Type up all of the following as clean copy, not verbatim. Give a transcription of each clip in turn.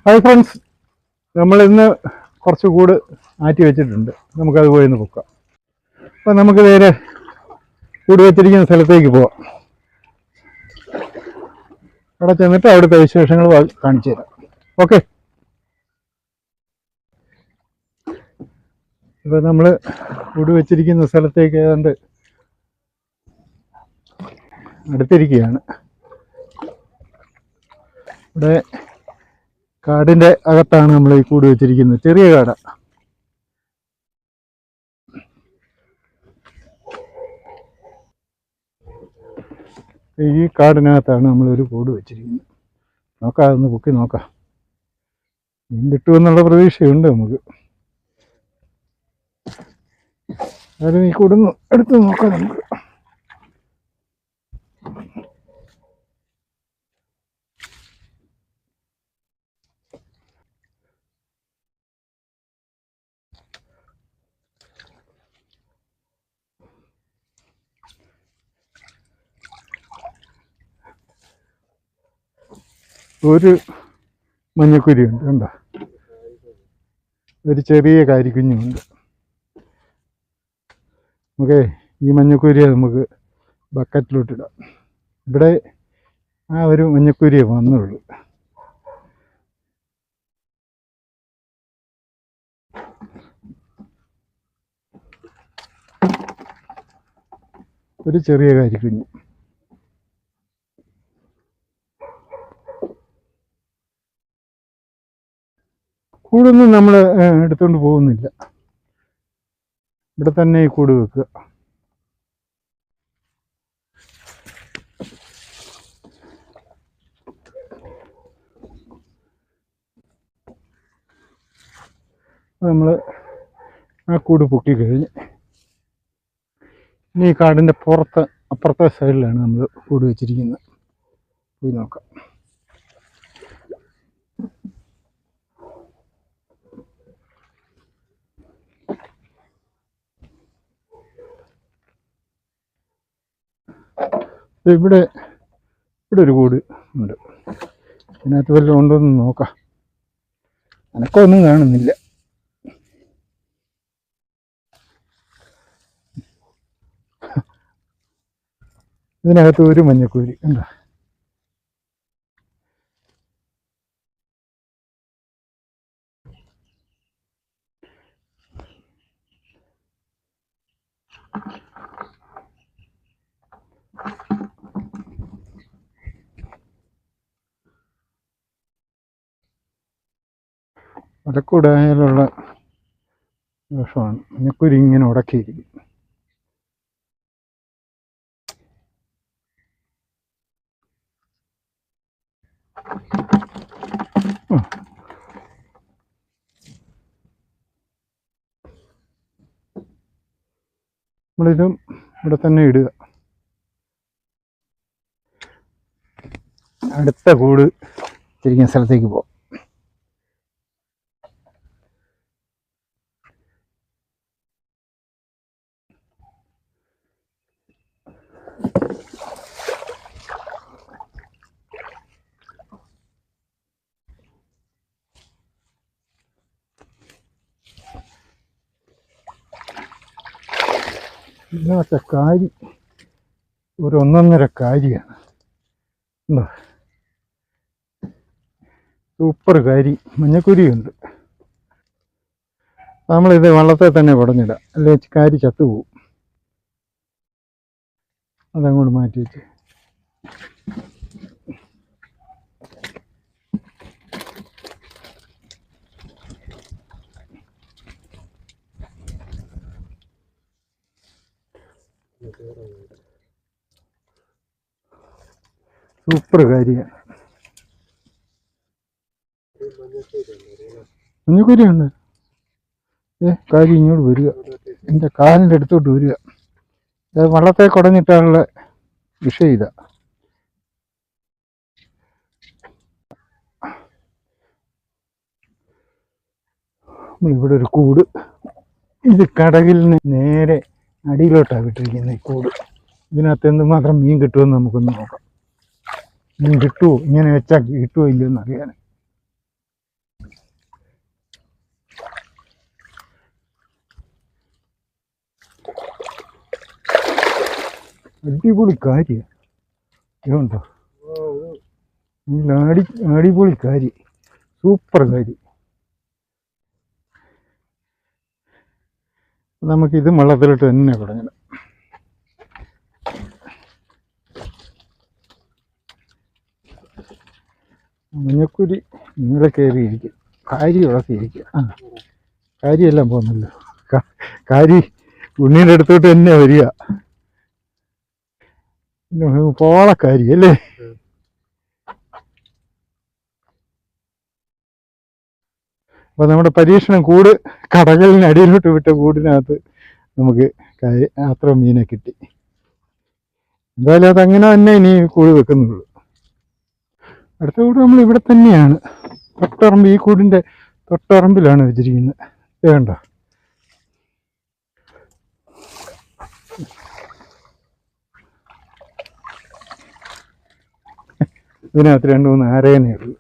Hi friends, നമ്മൾ ഇന്ന് കുറച്ച് കൂട് ആറ്റി വെച്ചിട്ടുണ്ട്. നമുക്കത് പോയി ഒന്ന് പൊക്കാം. അപ്പം നമുക്ക് നേരെ കൂട് വെച്ചിരിക്കുന്ന സ്ഥലത്തേക്ക് പോവാം. അവിടെ ചെന്നിട്ട് അവിടുത്തെ വിശേഷങ്ങൾ കാണിച്ചു തരാം. ഓക്കെ. ഇപ്പം നമ്മൾ കൂട് വെച്ചിരിക്കുന്ന സ്ഥലത്തേക്ക് ഏതാണ്ട് അടുത്തിരിക്കുകയാണ്. ഇവിടെ കാടിൻ്റെ അകത്താണ് നമ്മൾ ഈ കൂട് വെച്ചിരിക്കുന്നത്. ചെറിയ കാടാണ്. ഈ കാടിനകത്താണ് നമ്മളൊരു കൂട് വെച്ചിരിക്കുന്നത്. നോക്കാം, അതൊന്ന് പൊക്കി നോക്കാം. മീൻ കിട്ടുമെന്നുള്ള പ്രതീക്ഷയുണ്ട് നമുക്ക്. അതായത് ഈ കൂടൊന്ന് എടുത്ത് നോക്കാം നമുക്ക്. ഒരു മഞ്ഞക്കുരിയുണ്ട്, കണ്ടോ? ഒരു ചെറിയ കാരിക്കുഞ്ഞുണ്ട്. നമുക്ക് ഈ മഞ്ഞക്കുരിയെ നമുക്ക് ബക്കറ്റിലോട്ടിടാം. ഇവിടെ ആ ഒരു മഞ്ഞക്കുരിയെ വന്നുള്ളൂ. ഒരു ചെറിയ കാരിക്കുഞ്ഞ്. കൂടൊന്നും നമ്മൾ എടുത്തുകൊണ്ട് പോകുന്നില്ല. ഇവിടെ തന്നെ ഈ കൂട് വെക്കുക. നമ്മൾ ആ കൂട് പൊക്കി കഴിഞ്ഞ് ഇനി ഈ കാടിൻ്റെ അപ്പുറത്തെ സൈഡിലാണ് നമ്മൾ കൂട് വെച്ചിരിക്കുന്നത്. പോയി നോക്കാം. ഇവിടെ ഒരു കൂട് ഉണ്ട്. അതിനകത്ത് വല്ലതും ഉണ്ടോയെന്ന് നോക്കാം. അനക്കൊന്നും കാണുന്നില്ല. ഇതിനകത്ത് ഒരു മഞ്ഞക്കൂരി ഉണ്ടോ? മലക്കൂടായാലുള്ള ദോഷമാണ്. മഞ്ഞക്കുരി ഇങ്ങനെ ഉടക്കിയിരിക്കും. നമ്മളിതും ഇവിടെ തന്നെ ഇടുക. അടുത്ത കൂട് തിരിക്കുന്ന സ്ഥലത്തേക്ക് പോകാം. ഇന്നത്തെ കാരി ഒരു ഒന്നൊന്നര കാരിയാണ്. ഉണ്ടോ? സൂപ്പർ കാരി. മഞ്ഞക്കുരിയുണ്ട്. നമ്മളിത് വള്ളത്തെ തന്നെ കുടഞ്ഞിടാം, അല്ലെ കാരി ചത്തുപോകും. അതങ്ങോട്ട് മാറ്റി വെച്ച് സൂപ്പർ കാര്യമാണ്. മഞ്ഞക്കുരിയുണ്ട്. കാര്യം ഇങ്ങോട്ട് വരിക, എൻ്റെ കാലിൻ്റെ അടുത്തോട്ട് വരിക. അത് വള്ളത്തെ കുടഞ്ഞിട്ടുള്ള വിഷയം ഇതാ. നമ്മളിവിടെ ഒരു കൂട്, ഇത് കടകിൽ നിന്ന് നേരെ അടിയിലോട്ടാണ് വിട്ടിരിക്കുന്നത് ഈ കൂട്. ഇതിനകത്ത് എന്തുമാത്രം മീൻ കിട്ടുമെന്ന് നമുക്കൊന്ന് നോക്കാം. മീൻ കിട്ടുമോ, ഇങ്ങനെ വെച്ചാൽ കിട്ടുമോ ഇല്ലയെന്ന് അറിയാൻ. അടിപൊളി കാര്യം ഇതുണ്ടോ, അടിപൊളി കാര്യം, സൂപ്പർ കാര്യം. നമുക്കിത് വെള്ളത്തിലിട്ട് തന്നെ തുടങ്ങണം. മഞ്ഞക്കുരി നീളെ കയറിയിരിക്കും, കാരി ഉളക്കിയിരിക്കും. ആ കാരിയെല്ലാം പോകുന്നല്ലോ, കാരി ഉണ്ണീൻ്റെ അടുത്തോട്ട് തന്നെ വരിക. പോളക്കാരി അല്ലേ? അപ്പൊ നമ്മുടെ പരീക്ഷണം കൂട് കടകളിന് അടിയിലോട്ട് വിട്ട കൂടിനകത്ത് നമുക്ക് അത്ര മീനെ കിട്ടി. എന്തായാലും അതങ്ങനെ തന്നെ ഇനി കൂട് വെക്കുന്നുള്ളൂ. അടുത്ത കൂട് നമ്മൾ ഇവിടെ തന്നെയാണ്, തൊട്ടറമ്പ്, ഈ കൂടിൻ്റെ തൊട്ടറമ്പിലാണ് വെച്ചിരിക്കുന്നത്. വേണ്ട, ഇതിനകത്ത് 2-3 ആരേനേ ഉള്ളൂ.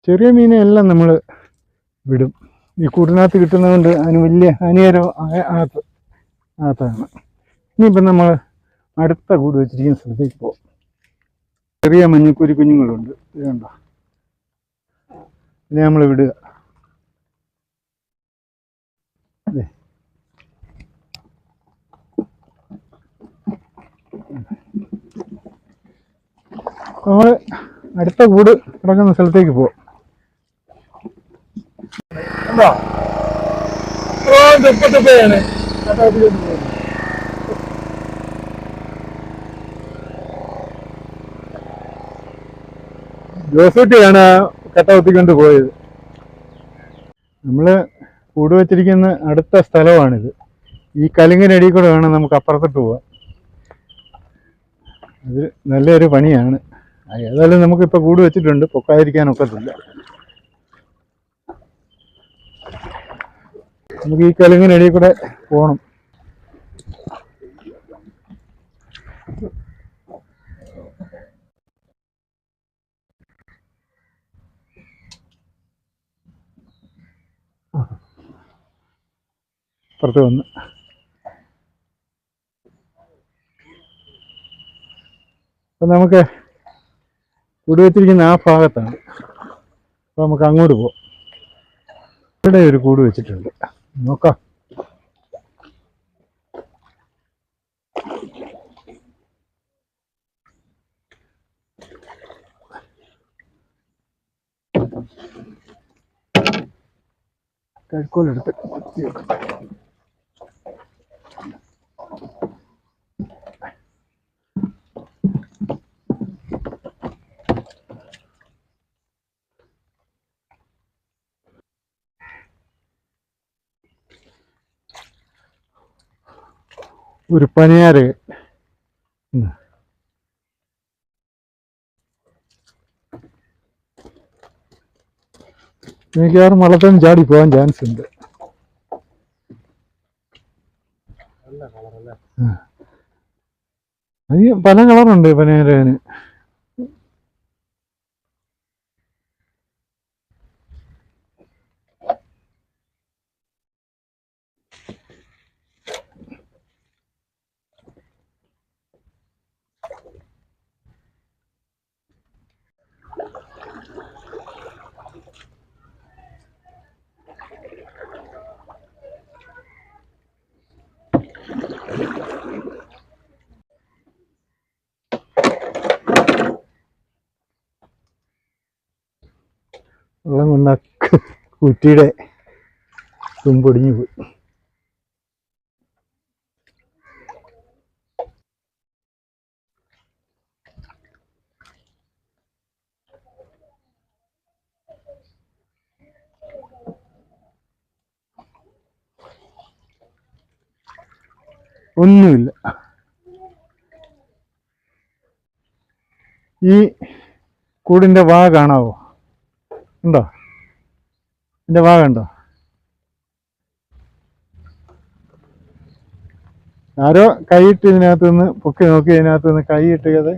ചെറിയ മീനെ എല്ലാം നമ്മൾ വിടും. ഈ കൂടിനകത്ത് കിട്ടുന്നതുകൊണ്ട് അതിന് വലിയ ഹാനികരം ആകത്താണ്. ഇനിയിപ്പം നമ്മൾ അടുത്ത കൂട് വെച്ചിരിക്കുന്ന സ്ഥലത്തേക്ക് പോകും. ചെറിയ മഞ്ഞക്കുരി കുഞ്ഞുങ്ങളുണ്ട്, ഇതുണ്ടോ, ഇതിനെ നമ്മൾ വിടുക. അതെ, നമ്മൾ അടുത്ത കൂട് കിടക്കുന്ന സ്ഥലത്തേക്ക് പോകും. ജോസൂട്ടിയാണ് കട്ടവത്തിക്കൊണ്ട് പോയത്. നമ്മള് കൂട് വെച്ചിരിക്കുന്ന അടുത്ത സ്ഥലമാണിത്. ഈ കലുങ്ങിനടിയിൽ കൂടെ വേണം നമുക്ക് അപ്പുറത്തോട്ട് പോവാൻ. അത് നല്ലൊരു പണിയാണ്. ഏതായാലും നമുക്കിപ്പോൾ കൂട് വെച്ചിട്ടുണ്ട്, പൊക്കാതിരിക്കാനൊക്കത്തില്ല. നമുക്ക് ഈ കലുങ്ങിനടിയിൽ കൂടെ പോകണം. പുറത്ത് വന്ന് അപ്പം നമുക്ക് കൂട് വെച്ചിരിക്കുന്ന ആ ഭാഗത്താണ്. അപ്പോൾ നമുക്ക് അങ്ങോട്ട് പോകാം. ഇവിടെ ഒരു കൂട് വെച്ചിട്ടുണ്ട്, നോക്കാം. കഴുക്കോലെടുത്ത് കുത്തി വെക്കട്ടെ. ഒരു പനിയാറ് മിക്കവാറും വള്ളത്തിൽ ചാടി പോകാൻ ചാൻസ് ഉണ്ട്. അത് പല കളറുണ്ട് പനിയാരന്. വെള്ളം കൊണ്ട കുറ്റിയുടെ തുമ്പൊടിഞ്ഞു പോയി. ഒന്നുമില്ല. ഈ കൂടിൻ്റെ വാ കാണാവോ? ഉണ്ടോ? ഇതിൻ്റെ വാ കണ്ടോ? ആരോ കൈയിട്ട് ഇതിനകത്ത് നിന്ന് പൊക്കി നോക്കി ഇതിനകത്ത് നിന്ന് കൈയിട്ട് അത്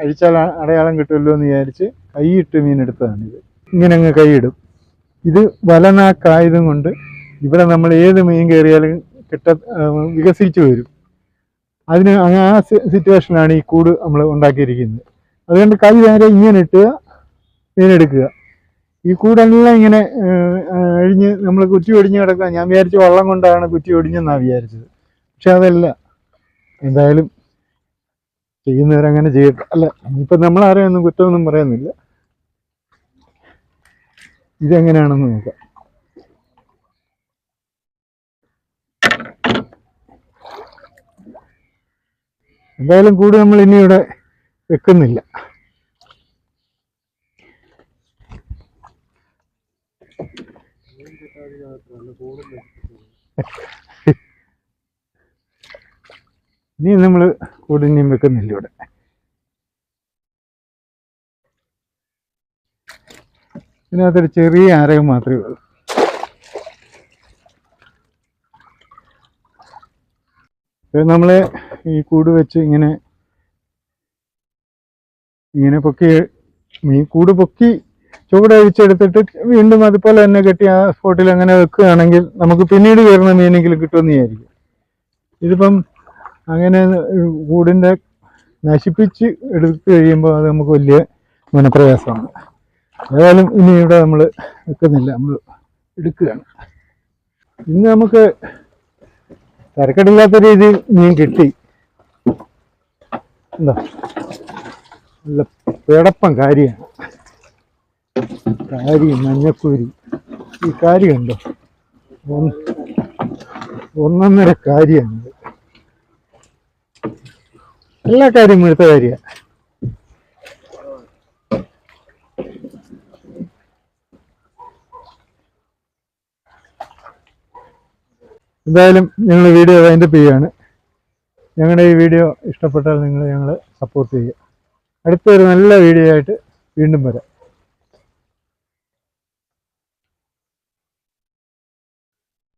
അഴിച്ചാൽ അടയാളം കിട്ടുമല്ലോ എന്ന് വിചാരിച്ച് കൈയിട്ട് മീനെടുത്തതാണിത്. ഇങ്ങനെ അങ്ങ് കൈയിടും. ഇത് വലനാക്കായതും കൊണ്ട് ഇവിടെ നമ്മൾ ഏത് മീൻ കയറിയാലും വികസിച്ചു വരും. അതിന് ആ സിറ്റുവേഷനാണ് ഈ കൂട് നമ്മൾ ഉണ്ടാക്കിയിരിക്കുന്നത്. അതുകൊണ്ട് കൈ നേരെ ഇങ്ങനെ ഇട്ടുക, മീനെടുക്കുക. ഈ കൂടെല്ലാം ഇങ്ങനെ അഴിഞ്ഞ് നമ്മൾ കുറ്റി ഒടിഞ്ഞ് കിടക്കുക. ഞാൻ വിചാരിച്ചു വള്ളം കൊണ്ടാണ് കുറ്റി ഒടിഞ്ഞെന്നാണ് വിചാരിച്ചത്. പക്ഷെ അതല്ല. എന്തായാലും ചെയ്യുന്നവരങ്ങനെ ചെയ്യട്ടെ. അല്ല, ഇപ്പം നമ്മളാരെയും ഒന്നും കുറ്റമൊന്നും പറയുന്നില്ല. ഇതെങ്ങനെയാണെന്ന് നോക്കാം. എന്തായാലും കൂട് നമ്മൾ ഇനി ഇവിടെ വെക്കുന്നില്ല. ഇനി നമ്മൾ കൂട് ഇനിയും വെക്കുന്നില്ല ഇവിടെ. ഇതിനകത്തൊരു ചെറിയ ആരകം മാത്രമേ ഉള്ളൂ. നമ്മൾ ഈ കൂട് വെച്ച് ഇങ്ങനെ പൊക്കി കൂട് പൊക്കി ചുവടഴിച്ചെടുത്തിട്ട് വീണ്ടും അതുപോലെ തന്നെ കെട്ടി ആ സ്പോട്ടിൽ അങ്ങനെ വെക്കുകയാണെങ്കിൽ നമുക്ക് പിന്നീട് കയറുന്ന മീനെങ്കിലും കിട്ടുമെന്ന് വിചാരിക്കും. ഇതിപ്പം അങ്ങനെ കൂടിൻ്റെ നശിപ്പിച്ച് എടുത്തു കഴിയുമ്പോൾ അത് നമുക്ക് വലിയ മനപ്രയാസമാണ്. ഏതായാലും ഇനി ഇവിടെ നമ്മൾ വെക്കുന്നില്ല, നമ്മൾ എടുക്കുകയാണ്. ഇന്ന് നമുക്ക് തരക്കെടില്ലാത്ത രീതിയിൽ മീൻ കിട്ടി. എന്താ നല്ല പിടപ്പം കാര്യമാണ്. കാരി, മഞ്ഞക്കൂരി. ഈ കാരി കണ്ടോ? ഒന്നൊന്നര കാര്യമാണിത്. എല്ലാ കാര്യവും എടുത്ത കാര്യമാണ്. എന്തായാലും ഞങ്ങൾ വീഡിയോ വൈൻഡപ്പ് ചെയ്യുകയാണ്. ഞങ്ങളുടെ ഈ വീഡിയോ ഇഷ്ടപ്പെട്ടാൽ നിങ്ങൾ ഞങ്ങളെ സപ്പോർട്ട് ചെയ്യുക. അടുത്തൊരു നല്ല വീഡിയോ ആയിട്ട് വീണ്ടും വരാം.